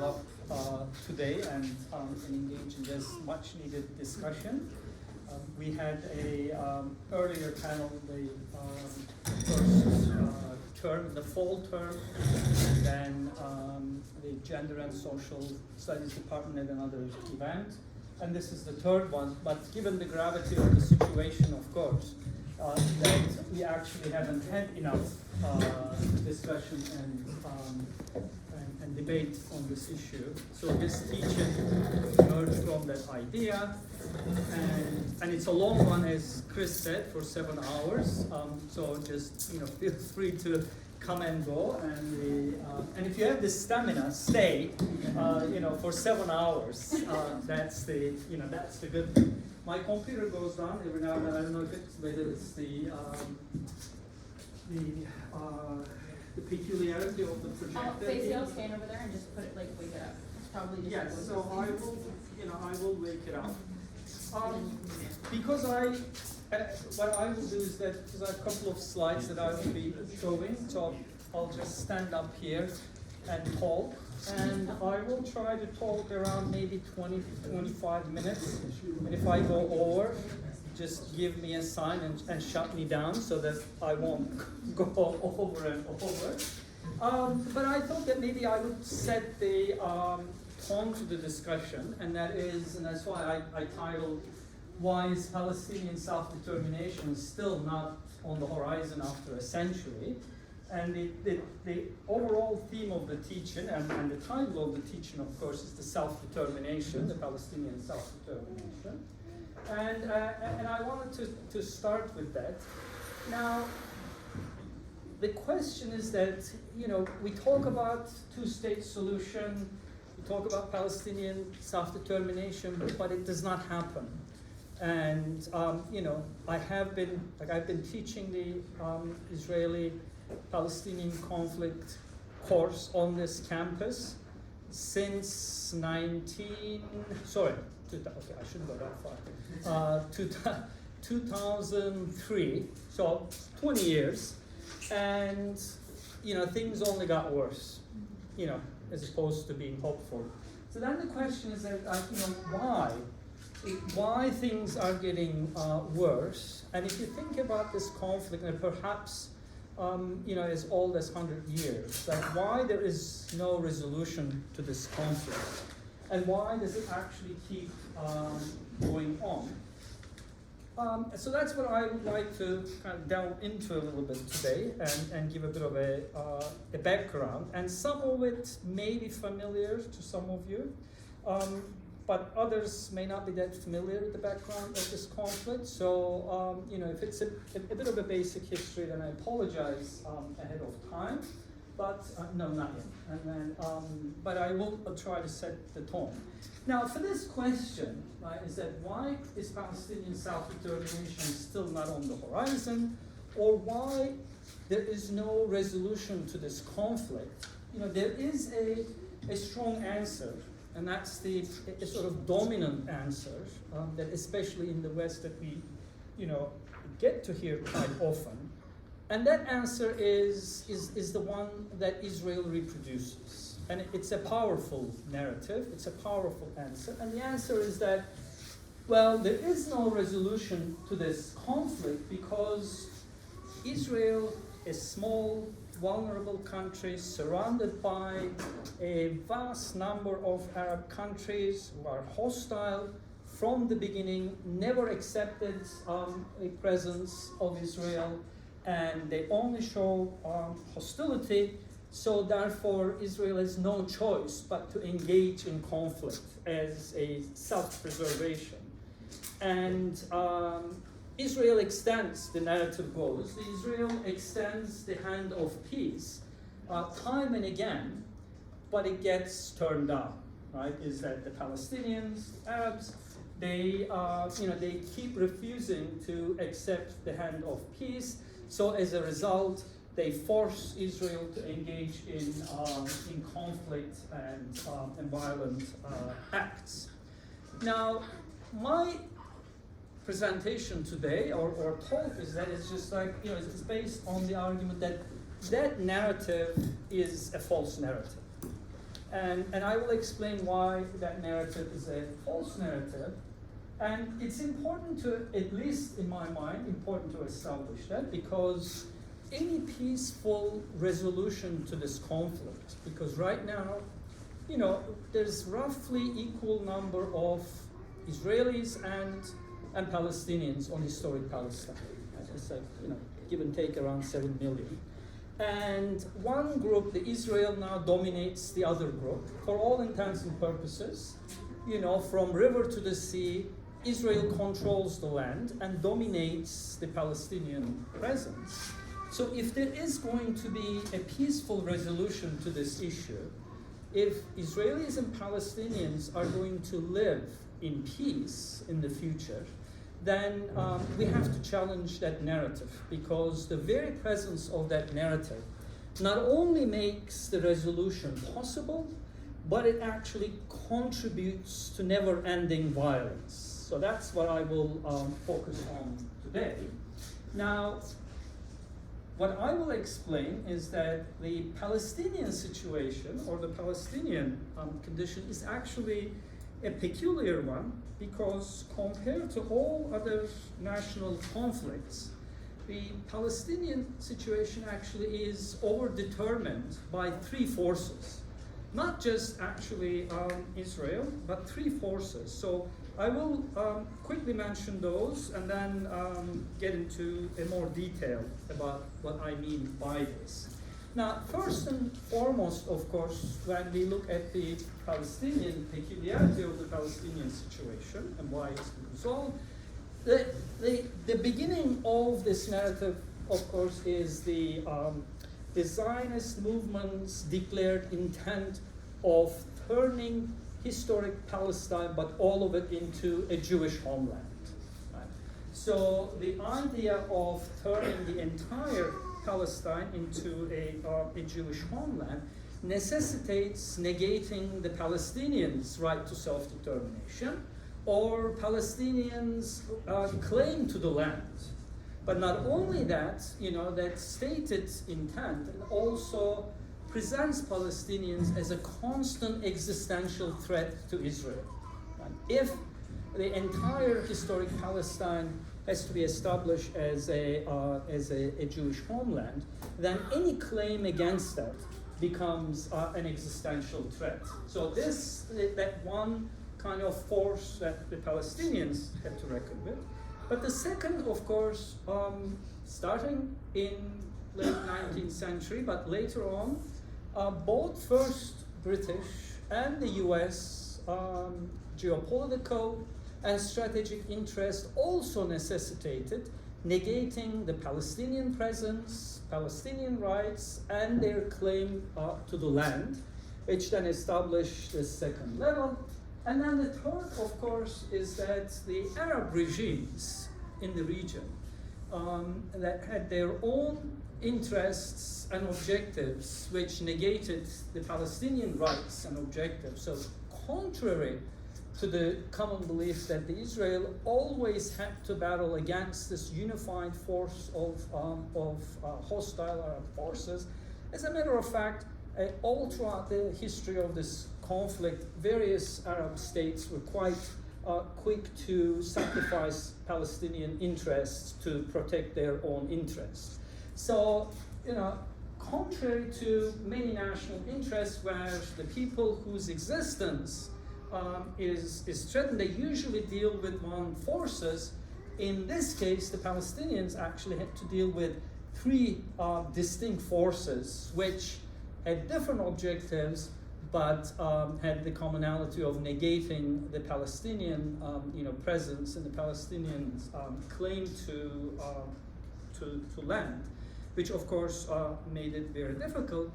up today and engage in this much needed discussion. We had a earlier panel, the first term, the fall term, and then the Gender and Social Studies Department at another event. And this is the third one, but given the gravity of the situation, of course, that we actually haven't had enough discussion and debate on this issue. So this teaching emerged from that idea, and it's a long one, as Chris said, for 7 hours. So just feel free to come and go, and if you have the stamina, stay. For 7 hours. That's the good thing. My computer goes down every now and then. I don't know whether it's the peculiarity of the projector. Feyzi, I'll stand over there and just put it wake it up. It's probably just. Yes. So I will wake it up. Because what I will do is that because I have a couple of slides that I will be showing, so I'll just stand up here and talk, and I will try to talk around maybe 20-25 minutes, and if I go over, just give me a sign and shut me down so that I won't go over and over. But I thought that maybe I would set the tone to the discussion, and that's why I titled "Why is Palestinian Self-Determination Still Not on the Horizon After a Century?" And the overall theme of the teaching, and the title of the teaching, of course, is the self-determination, the Palestinian self-determination. And I wanted to start with that. Now, the question is that, we talk about two-state solution, we talk about Palestinian self-determination, but it does not happen. And, I've been teaching the Israeli-Palestinian conflict course on this campus since 2003, so 20 years, and things only got worse, as opposed to being hopeful. So then the question is that why things are getting worse, and if you think about this conflict, and perhaps as old as 100 years, that why there is no resolution to this conflict, and why does it actually keep going on? So that's what I would like to kind of delve into a little bit today, and give a bit of a background, and some of it may be familiar to some of you, but others may not be that familiar with the background of this conflict. So, if it's a bit of a basic history, then I apologize ahead of time. But no, not yet. And then, but I will try to set the tone. Now, for this question, is that why is Palestinian self-determination still not on the horizon, or why there is no resolution to this conflict? There is a strong answer. And that's the sort of dominant answer that, especially in the West, that we, get to hear quite often. And that answer is the one that Israel reproduces. And it's a powerful narrative. It's a powerful answer. And the answer is that, well, there is no resolution to this conflict because Israel is small, vulnerable country surrounded by a vast number of Arab countries who are hostile from the beginning, never accepted a presence of Israel, and they only show hostility. So therefore, Israel has no choice but to engage in conflict as a self-preservation. And Israel extends, the narrative goes, Israel extends the hand of peace time and again, but it gets turned down, right? Is that the Palestinians, Arabs, they keep refusing to accept the hand of peace. So as a result, they force Israel to engage in conflict and violent acts. Now, my presentation today, or talk, is that it's just like, it's based on the argument that narrative is a false narrative. And I will explain why that narrative is a false narrative. And it's important to, at least in my mind, important to establish that, because any peaceful resolution to this conflict, because right now, you know, there's roughly equal number of Israelis and Palestinians on historic Palestine. It's like, you know, give and take around 7 million. And one group, the Israel, now dominates the other group for all intents and purposes. You know, from river to the sea, Israel controls the land and dominates the Palestinian presence. So if there is going to be a peaceful resolution to this issue, if Israelis and Palestinians are going to live in peace in the future, then we have to challenge that narrative, because the very presence of that narrative not only makes the resolution possible, but it actually contributes to never-ending violence. So that's what I will focus on today. Now, what I will explain is that the Palestinian situation, or the Palestinian condition, is actually a peculiar one, because compared to all other national conflicts, the Palestinian situation actually is overdetermined by three forces. Not just actually Israel, but three forces. So I will quickly mention those and then get into a more detail about what I mean by this. Now, first and foremost, of course, when we look at the Palestinian peculiarity of the Palestinian situation and why it's been resolved, the beginning of this narrative, of course, is the Zionist movement's declared intent of turning historic Palestine, but all of it, into a Jewish homeland. Right? So the idea of turning the entire Palestine into a Jewish homeland necessitates negating the Palestinians' right to self-determination, or Palestinians' claim to the land. But not only that, you know, that stated intent, it also presents Palestinians as a constant existential threat to Israel. Right? If the entire historic Palestine has to be established as a Jewish homeland, then any claim against that becomes an existential threat. So that one kind of force that the Palestinians have to reckon with. But the second, of course, starting in late 19th century, but later on, both first British and the US geopolitical and strategic interest also necessitated negating the Palestinian presence, Palestinian rights, and their claim to the land, which then established the second level. And then the third, of course, is that the Arab regimes in the region that had their own interests and objectives, which negated the Palestinian rights and objectives. So contrary to the common belief that the Israel always had to battle against this unified force of hostile Arab forces, as a matter of fact, all throughout the history of this conflict, various Arab states were quite quick to sacrifice Palestinian interests to protect their own interests. So, you know, contrary to many national interests where the people whose existence is threatened, they usually deal with one forces. In this case, the Palestinians actually had to deal with three distinct forces, which had different objectives, but had the commonality of negating the Palestinian presence and the Palestinians' claim to land, which of course made it very difficult.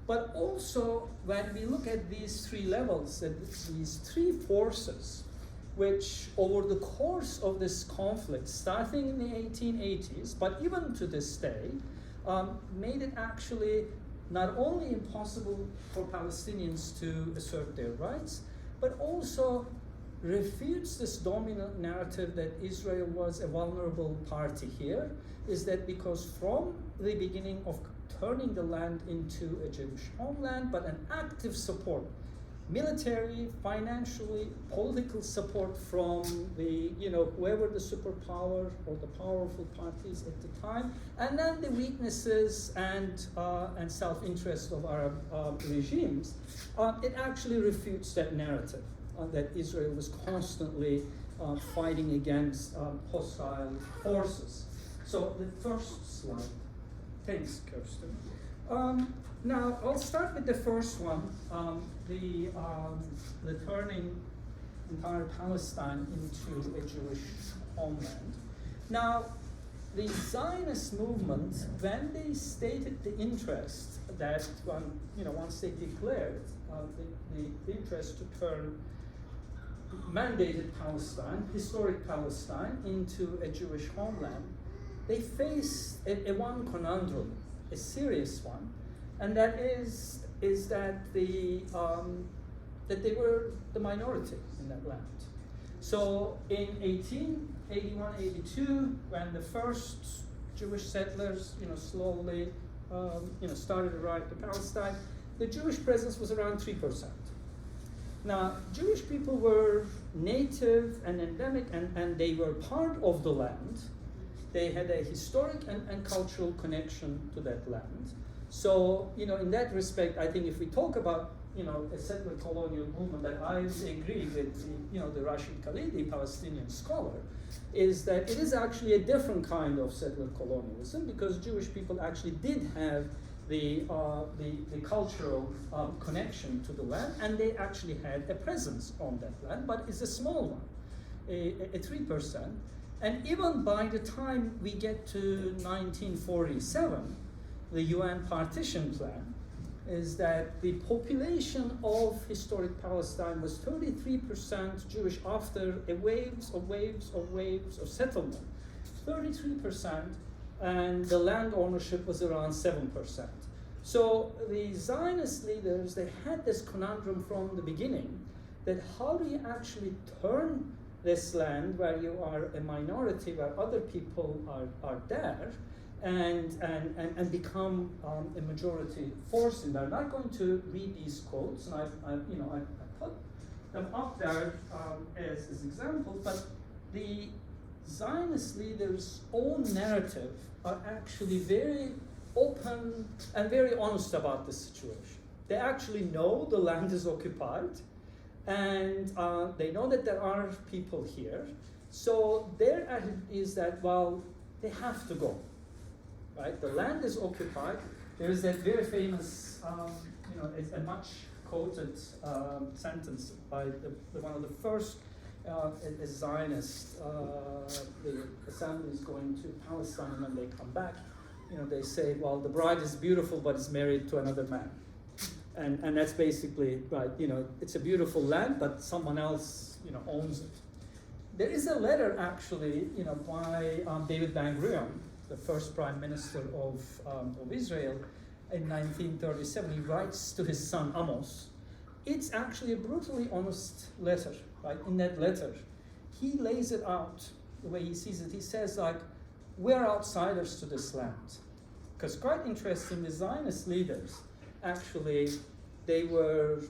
But also, when we look at these three levels, these three forces, which over the course of this conflict, starting in the 1880s, but even to this day, made it actually not only impossible for Palestinians to assert their rights, but also refutes this dominant narrative that Israel was a vulnerable party here, is that because from the beginning of turning the land into a Jewish homeland, but an active support military, financially, political support from the, whoever the superpower or the powerful parties at the time, and then the weaknesses and self-interest of Arab regimes, it actually refutes that narrative that Israel was constantly fighting against hostile forces. So the first slide. Thanks, Kirsten. Now, I'll start with the first one, the turning entire Palestine into a Jewish homeland. Now, the Zionist movement, when they stated the interest that, once they declared the interest to turn mandated Palestine, historic Palestine, into a Jewish homeland, they faced a one conundrum, a serious one, and that is that that they were the minority in that land. So in 1881-82, when the first Jewish settlers, slowly, started to arrive to Palestine, the Jewish presence was around 3%. Now, Jewish people were native and endemic, and they were part of the land. They had a historic and cultural connection to that land. So, in that respect, I think if we talk about, a settler colonial movement, that I agree with the Rashid Khalidi, Palestinian scholar, is that it is actually a different kind of settler colonialism, because Jewish people actually did have the cultural connection to the land, and they actually had a presence on that land, but it's a small one, a 3%. And even by the time we get to 1947, the UN partition plan is that the population of historic Palestine was 33% Jewish after waves of settlement, 33%, and the land ownership was around 7%. So the Zionist leaders, they had this conundrum from the beginning, that how do you actually turn this land where you are a minority, where other people are there, and become a majority force in there. I'm not going to read these quotes, and I put them up there as examples, but the Zionist leaders' own narrative are actually very open and very honest about the situation. They actually know the land is occupied, and they know that there are people here. So their attitude is that, well, they have to go, right? The land is occupied. There is that very famous, it's a much quoted sentence by one of the first Zionists, the assemblies going to Palestine, and when they come back, they say, well, the bride is beautiful, but is married to another man. And that's basically, right, it's a beautiful land, but someone else, owns it. There is a letter, actually, by David Ben-Gurion, the first prime minister of Israel, in 1937. He writes to his son Amos. It's actually a brutally honest letter, right? In that letter, he lays it out the way he sees it. He says, like, we're outsiders to this land. Because quite interesting, the Zionist leaders, actually, they were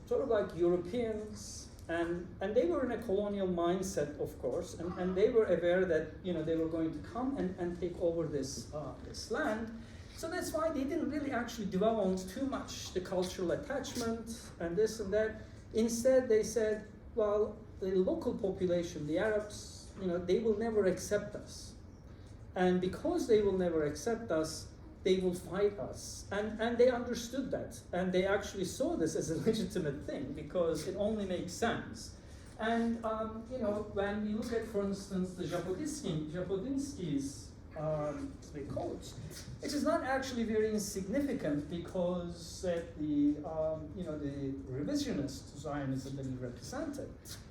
sort of like Europeans, and they were in a colonial mindset, of course, and they were aware that they were going to come and take over this land. So that's why they didn't really actually dwell on too much the cultural attachment and this and that. Instead, they said, well, the local population, the Arabs, they will never accept us. And because they will never accept us, they will fight us. And they understood that. And they actually saw this as a legitimate thing, because it only makes sense. And, when we look at, for instance, the Jabotinsky's the quotes, it is not actually very insignificant, because the revisionist Zionism that he represented,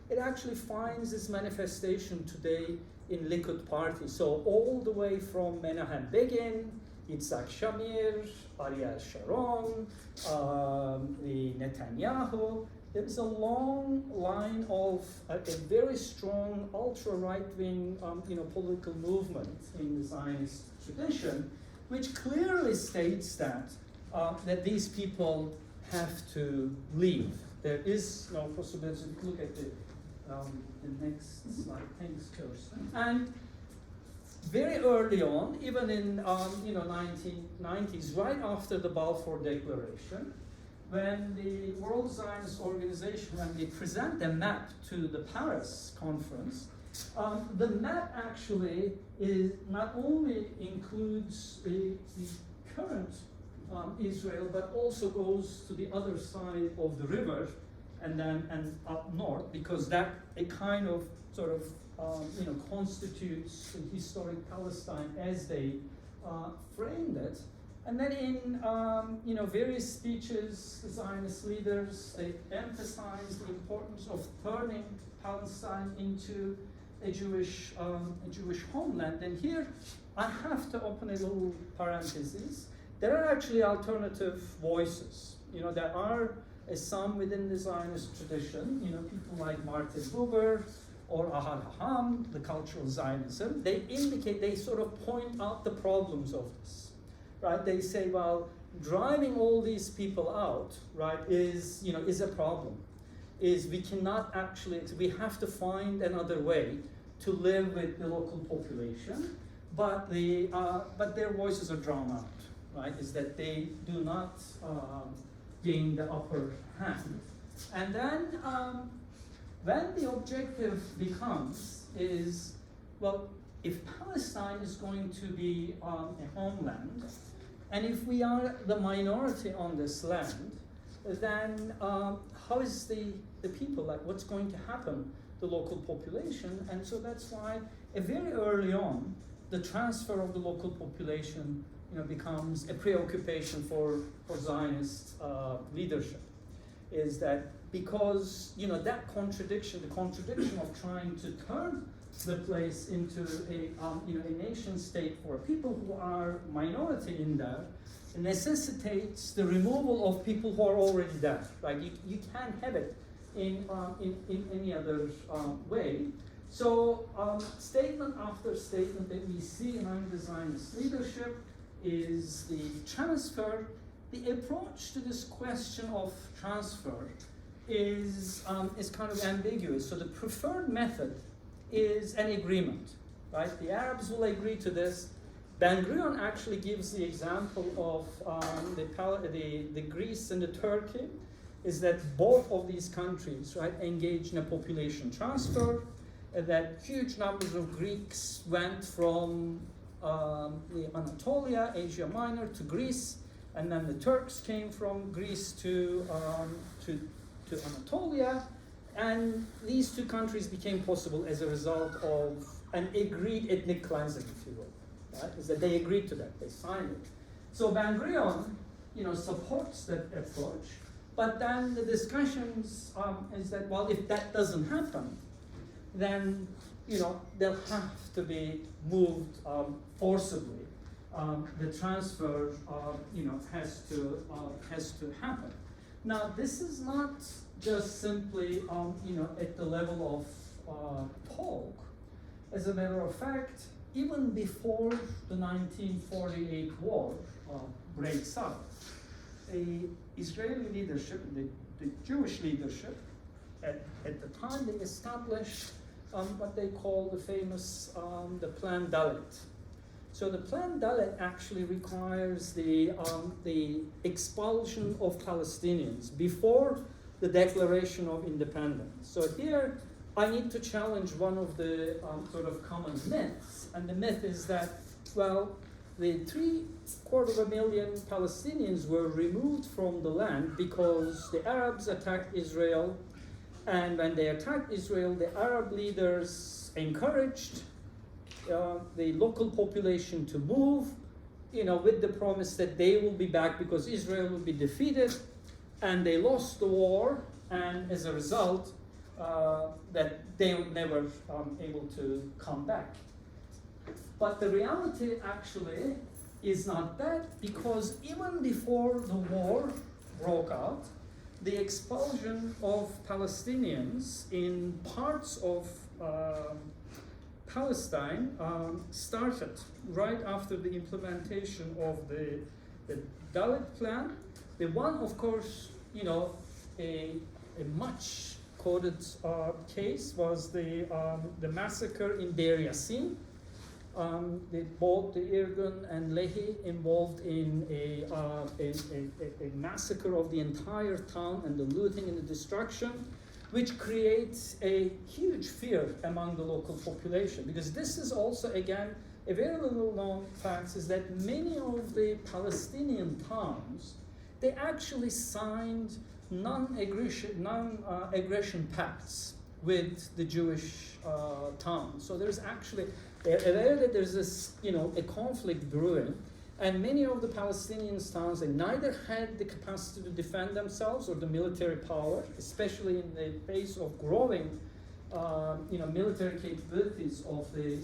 it actually finds its manifestation today in Likud party. So all the way from Menahem Begin, Yitzhak Shamir, Ariel Sharon, the Netanyahu. There is a long line of a very strong ultra-right-wing, political movement in the Zionist tradition, which clearly states that these people have to leave there is no possibility. Look at the next slide. Thanks, Kirsten. And very early on, even in 1990s, right after the Balfour Declaration, when the World Zionist Organization, when they present a map to the Paris conference, the map actually is not only includes the current Israel, but also goes to the other side of the river and up north, because that a kind of sort of constitutes the historic Palestine as they framed it. And then in various speeches, the Zionist leaders, they emphasized the importance of turning Palestine into a Jewish homeland. And here I have to open a little parenthesis. There are actually alternative voices. There are some within the Zionist tradition. People like Martin Buber or Ahad Haham, the cultural Zionism. They sort of point out the problems of this, right? They say, well, driving all these people out, right, is a problem. We cannot actually, we have to find another way to live with the local population, but their voices are drowned out, right? Is that they do not gain the upper hand. And then when the objective becomes is, well, if Palestine is going to be a homeland, and if we are the minority on this land, then how is the people, like what's going to happen to the local population? And so that's why very early on, the transfer of the local population becomes a preoccupation for Zionist leadership. Is that because that contradiction, the contradiction of trying to turn the place into a nation state for people who are minority in there, necessitates the removal of people who are already there. Right? You can't have it in any other way. So statement after statement that we see among the Zionist leadership is the transfer. The approach to this question of transfer is kind of ambiguous. So the preferred method is an agreement, right? The Arabs will agree to this. Ben Gurion actually gives the example of the Greece and the Turkey, is that both of these countries, right, engaged in a population transfer, that huge numbers of Greeks went from the Anatolia, Asia Minor, to Greece, and then the Turks came from Greece to Anatolia, and these two countries became possible as a result of an agreed ethnic cleansing, if you will. Right? Is that they agreed to that, they signed it. So Ben Gurion, supports that approach, but then the discussions is that, well, if that doesn't happen, then they'll have to be moved forcibly. The transfer, has to happen. Now, this is not just simply, at the level of talk. As a matter of fact, even before the 1948 war breaks out, the Israeli leadership, the Jewish leadership, at the time they established what they call the famous the Plan Dalet. So the Plan Dalet actually requires the expulsion of Palestinians before the Declaration of Independence. So here I need to challenge one of the sort of common myths, and the myth is that, well, the 750,000 Palestinians were removed from the land because the Arabs attacked Israel, and when they attacked Israel, the Arab leaders encouraged the local population to move, with the promise that they will be back because Israel will be defeated, and they lost the war, and as a result, that they would never able to come back. But the reality actually is not that, because even before the war broke out, the expulsion of Palestinians in parts of Palestine started right after the implementation of the Dalet plan. The one, of course, a a much quoted case was the massacre in Deir Yassin. Both the Irgun and Lehi involved in a massacre of the entire town and the looting and the destruction, which creates a huge fear among the local population. Because this is also, again, a very little known fact is that many of the Palestinian towns, they actually signed non-aggression pacts with the Jewish towns. So there's actually, they're aware that there's this, a conflict brewing, and many of the Palestinian towns, they neither had the capacity to defend themselves or the military power, especially in the face of growing, military capabilities of the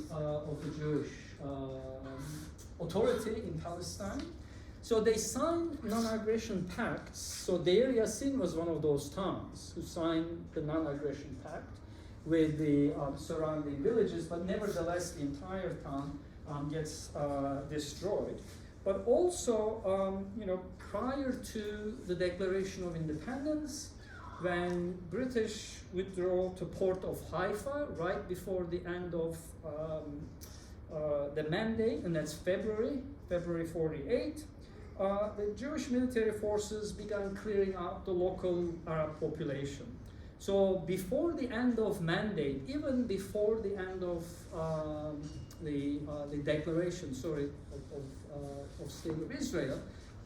Jewish authority in Palestine. So they signed non-aggression pacts. So Deir Yassin was one of those towns who signed the non-aggression pact with the surrounding villages, but nevertheless the entire town gets destroyed. But also, prior to the Declaration of Independence, when British withdrew to port of Haifa right before the end of the mandate, and that's February 48, the Jewish military forces began clearing out the local Arab population. So before the end of mandate, even before the end of the declaration, of State of Israel,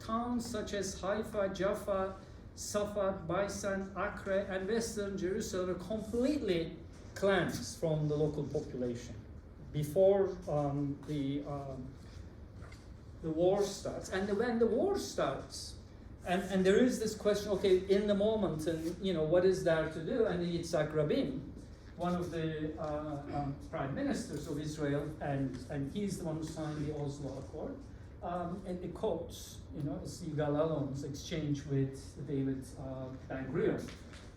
towns such as Haifa, Jaffa, Safed, Baisan, Acre, and Western Jerusalem were completely cleansed from the local population before the war starts. And when the war starts, and there is this question, okay, in the moment, and what is there to do? And Yitzhak Rabin, one of the prime ministers of Israel, and he's the one who signed the Oslo Accord, and the quotes, Yigal Allon's exchange with David Ben-Gurion,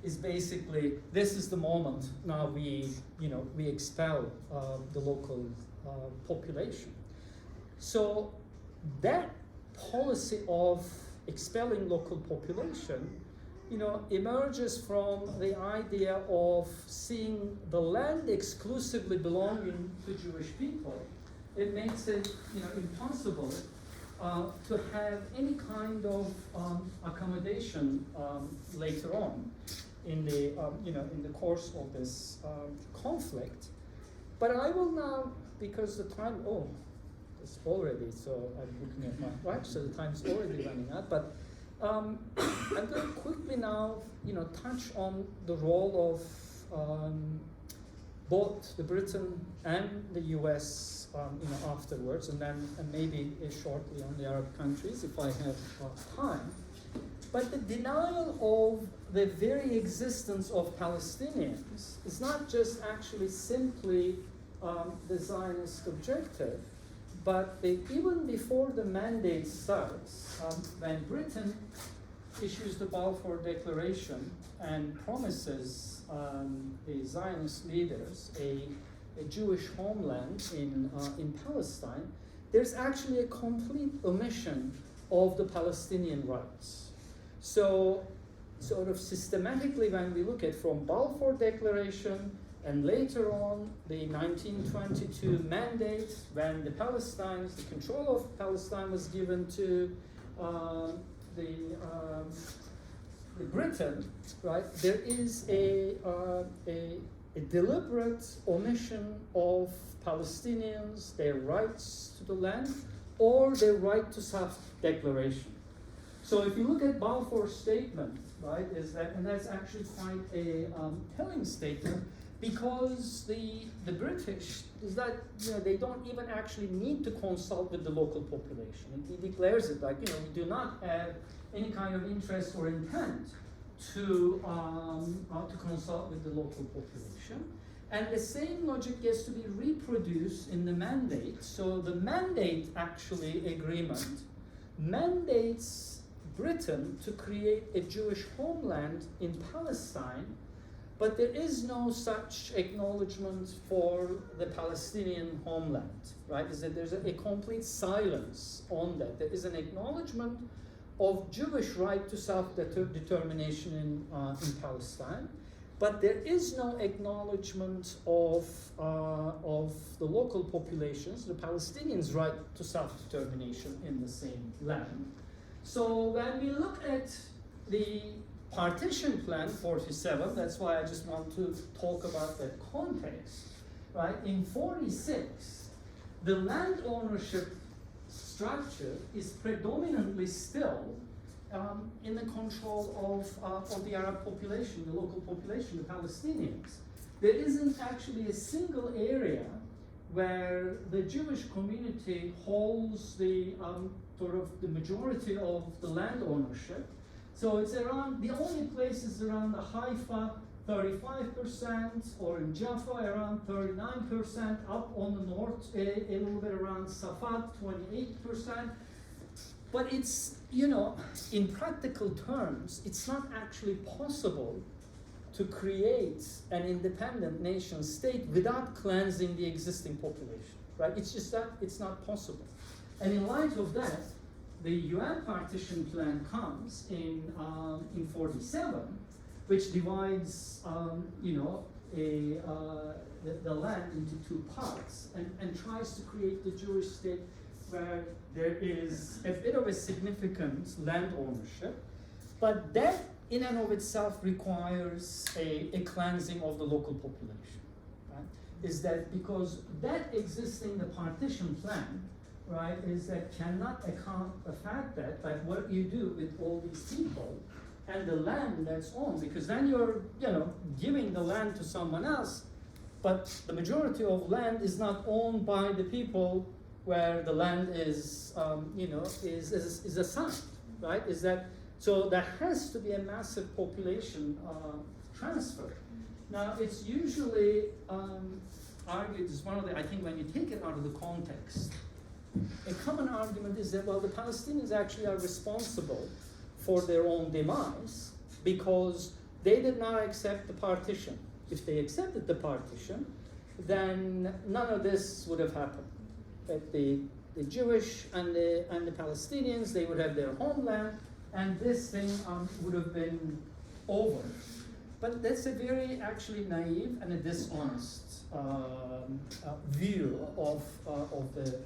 is basically, this is the moment, now we expel the local population. So that policy of expelling local population, emerges from the idea of seeing the land exclusively belonging to Jewish people. It makes it, impossible to have any kind of accommodation later on in the, in the course of this conflict. But I will now, because the time, it's already, so I'm looking at my watch, so the time's already running out. But I'm going to quickly now, touch on the role of both the Britain and the U.S. Afterwards, and then maybe shortly on the Arab countries if I have time. But the denial of the very existence of Palestinians is not just actually simply the Zionist objective, but even before the mandate starts, when Britain issues the Balfour Declaration and promises the Zionist leaders a Jewish homeland in Palestine, there's actually a complete omission of the Palestinian rights. So, sort of systematically, when we look at from Balfour Declaration and later on the 1922 mandate, when the control of Palestine was given to the Britain, right? There is a deliberate omission of Palestinians, their rights to the land, or their right to self-declaration. So if you look at Balfour's statement, right, and that's actually quite a telling statement, because the British is that they don't even actually need to consult with the local population. And he declares it like we do not have any kind of interest or intent to consult with the local population. And the same logic gets to be reproduced in the mandate. So the mandate agreement mandates Britain to create a Jewish homeland in Palestine, but there is no such acknowledgement for the Palestinian homeland, right? There's a complete silence on that. There is an acknowledgement of Jewish right to self-determination in Palestine, but there is no acknowledgement of the local populations, the Palestinians' right to self-determination in the same land. So when we look at the partition plan 47, that's why I just want to talk about that context, right? In 46, the land ownership structure is predominantly still in the control of the Arab population, the local population, the Palestinians. There isn't actually a single area where the Jewish community holds the sort of the majority of the land ownership. So it's around, the only places around the Haifa, 35%, or in Jaffa around 39%, up on the north a little bit around Safad, 28%. But it's, you know, in practical terms, it's not actually possible to create an independent nation state without cleansing the existing population, right? It's just that it's not possible. And in light of that, the UN partition plan comes in 47, which divides, the land into two parts and tries to create the Jewish state where there is a bit of a significant land ownership, but that in and of itself requires a cleansing of the local population, right? Is that because that existing, the partition plan, right, is that cannot account the fact that, like, what you do with all these people and the land that's owned, because then you're, giving the land to someone else, but the majority of land is not owned by the people where the land is, is assigned, right? Is that, so there has to be a massive population transfer. Now, it's usually argued as one of the, I think when you take it out of the context, a common argument is that, well, the Palestinians actually are responsible for their own demise because they did not accept the partition. If they accepted the partition, then none of this would have happened. That the Jewish and the Palestinians, they would have their homeland, and this thing would have been over. But that's a very actually naive and a dishonest view of the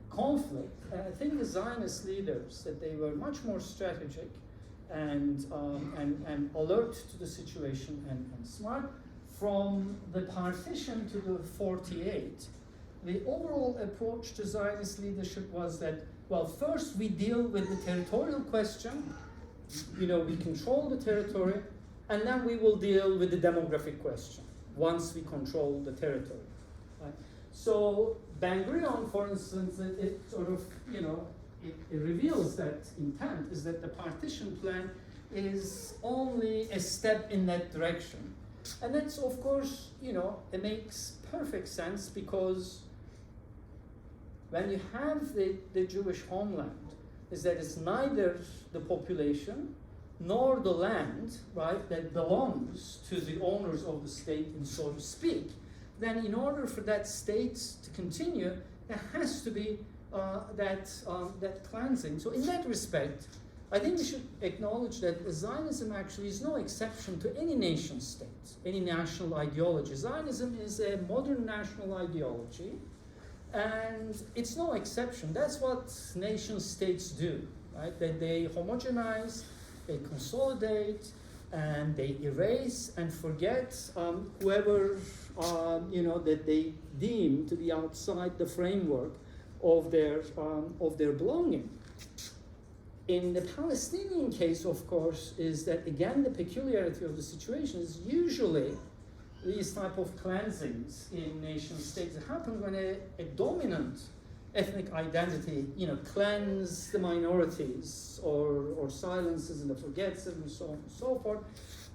conflict. And I think the Zionist leaders, that they were much more strategic and alert to the situation and smart. From the partition to the 48, the overall approach to Zionist leadership was that, well, first we deal with the territorial question, we control the territory, and then we will deal with the demographic question once we control the territory. Right? So Ben-Gurion, for instance, it sort of, it reveals that intent is that the partition plan is only a step in that direction. And that's, of course, it makes perfect sense because when you have the Jewish homeland, is that it's neither the population nor the land, right, that belongs to the owners of the state, and so to speak, then in order for that state to continue, there has to be that cleansing. So in that respect, I think we should acknowledge that Zionism actually is no exception to any nation state, any national ideology. Zionism is a modern national ideology, and it's no exception. That's what nation states do, right? That they homogenize, they consolidate, and they erase and forget whoever that they deem to be outside the framework of their belonging. In the Palestinian case, of course, is that, again, the peculiarity of the situation is usually these type of cleansings in nation states happen when a dominant ethnic identity, cleanses the minorities or silences and forgets them and so on and so forth.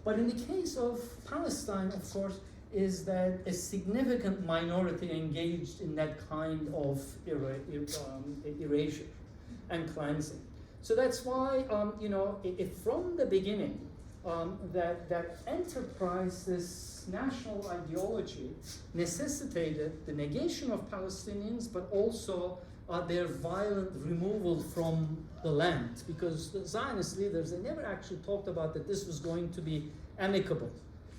But in the case of Palestine, of course, is that a significant minority engaged in that kind of erasure and cleansing. So that's why, if from the beginning, that enterprise, this national ideology, necessitated the negation of Palestinians, but also their violent removal from the land, because the Zionist leaders, they never actually talked about that this was going to be amicable.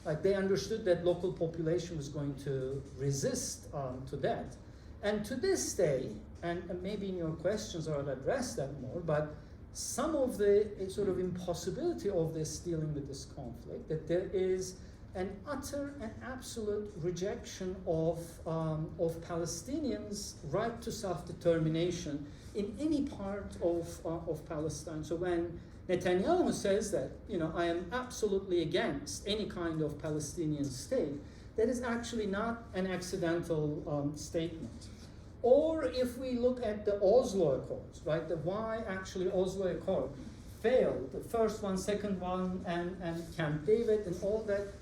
Like, they understood that local population was going to resist to that. And to this day, and maybe in your questions I'll address that more, but some of the sort of impossibility of this dealing with this conflict, that there is an utter and absolute rejection of Palestinians' right to self-determination in any part of Palestine. So when Netanyahu says that, I am absolutely against any kind of Palestinian state, that is actually not an accidental statement. Or if we look at the Oslo Accords, right, why actually Oslo Accord failed, the first one, second one, and Camp David and all that.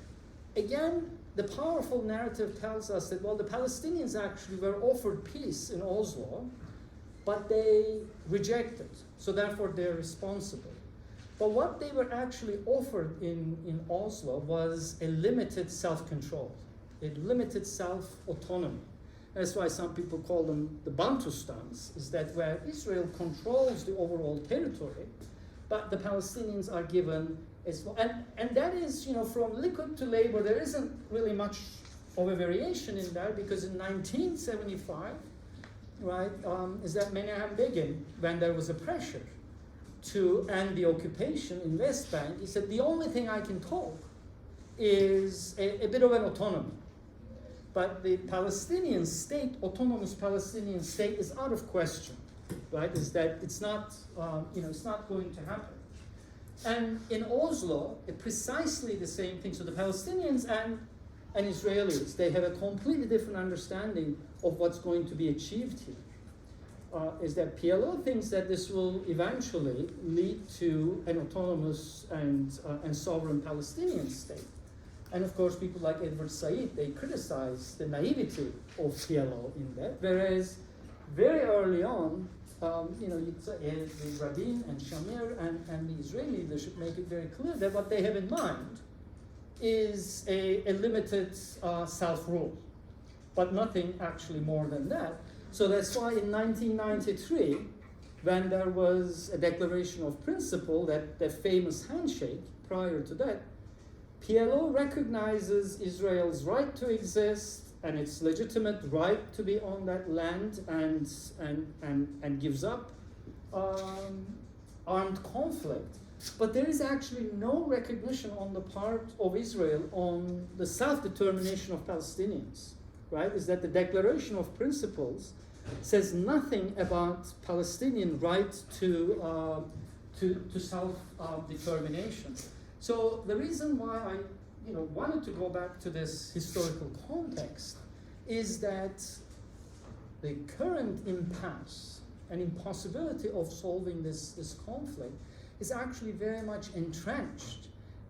Again, the powerful narrative tells us that, well, the Palestinians actually were offered peace in Oslo, but they rejected, so therefore they're responsible. But what they were actually offered in Oslo was a limited self-control, a limited self-autonomy. That's why some people call them the Bantustans, is that where Israel controls the overall territory, but the Palestinians are given as well. And that is, from Likud to Labour, there isn't really much of a variation in that, because in 1975, right, is that Menahem Begin, when there was a pressure to end the occupation in West Bank, he said, the only thing I can talk is a bit of an autonomy. But the Palestinian state, autonomous Palestinian state, is out of question, right? Is that it's not, it's not going to happen. And in Oslo, precisely the same thing. So the Palestinians and Israelis, they have a completely different understanding of what's going to be achieved here. Is that PLO thinks that this will eventually lead to an autonomous and sovereign Palestinian state. And of course, people like Edward Said, they criticize the naivety of PLO in that. Whereas very early on, Rabin and Shamir and the Israeli leadership make it very clear that what they have in mind is a limited self-rule, but nothing actually more than that. So that's why in 1993, when there was a declaration of principle, that famous handshake prior to that, PLO recognizes Israel's right to exist and its legitimate right to be on that land, and gives up armed conflict. But there is actually no recognition on the part of Israel on the self-determination of Palestinians, right? Is that the Declaration of Principles says nothing about Palestinian right to self-determination. So the reason why I wanted to go back to this historical context is that the current impasse and impossibility of solving this conflict is actually very much entrenched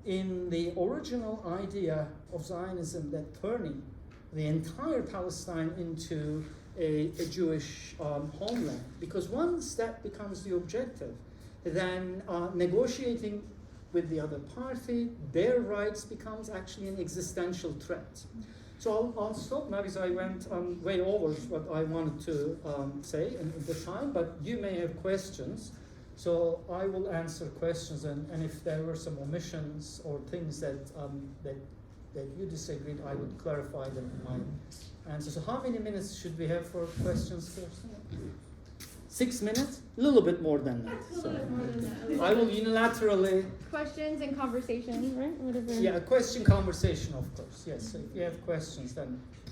in the original idea of Zionism, that turning the entire Palestine into a Jewish homeland. Because once that becomes the objective, then negotiating with the other party, their rights becomes actually an existential threat. So I'll stop now, because I went way over what I wanted to say in the time, but you may have questions. So I will answer questions, and if there were some omissions or things that you disagreed, I would clarify them in my answer. So how many minutes should we have for questions first? 6 minutes? A little bit more than that. So I will unilaterally... Questions and conversation, right? Whatever. Yeah, question, conversation, of course. Yes, so if you have questions, then